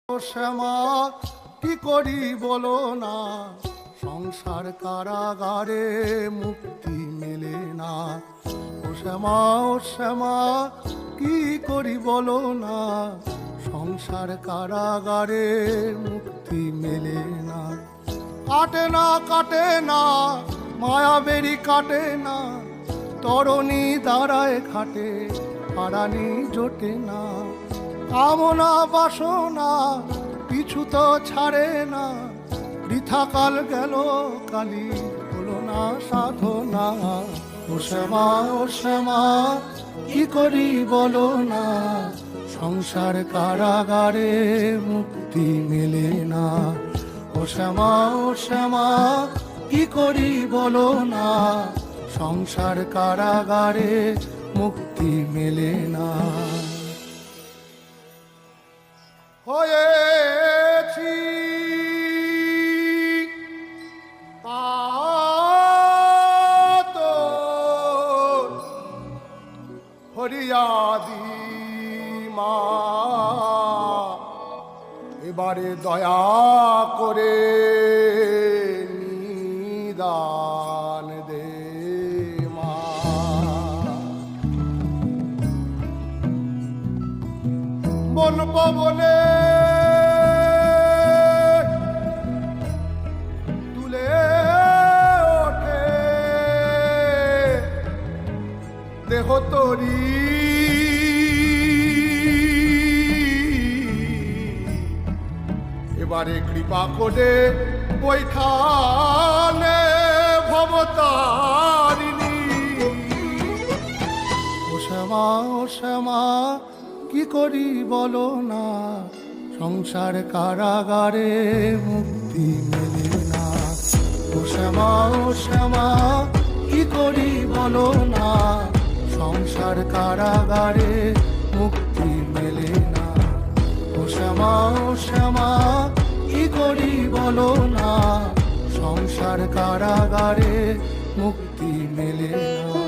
শ্যামা কি করি বলো না, সংসার কারাগারে মুক্তি মেলে না। ও শ্যামা কি করি বলো না, সংসার কারাগারে মুক্তি মেলে না। কাটে না মায়াবেরি কাটে না, তরণী দাঁড়ায় খাটে হারানি জোটে না। কামনা বাসনা পিছু তো ছাড়ে না, বৃথা কাল গেল কালি হলো না সাধনা। ও শ্যামা কি করি বলো না, সংসার কারাগারে মুক্তি মেলে না। ও শ্যামা কি করি বলো না, সংসার কারাগারে মুক্তি মেলে না। হয়েছি কাতর ফরিয়াদি মা, এবারে দয়া করে নিদান দে মা। বলবো বলে তুলে ওঠে দেহ তরি, এবারে কৃপা করে বৈঠানে ভবতারিণী। ও শ্যামা কি করি বলো না, সংসার কারাগারে মুক্তি মেলে না। ও শ্যামা কি করি বলো না, সংসার কারাগারে মুক্তি মেলে না। ও শ্যামা কি করি বলো না, সংসার কারাগারে মুক্তি মেলে না।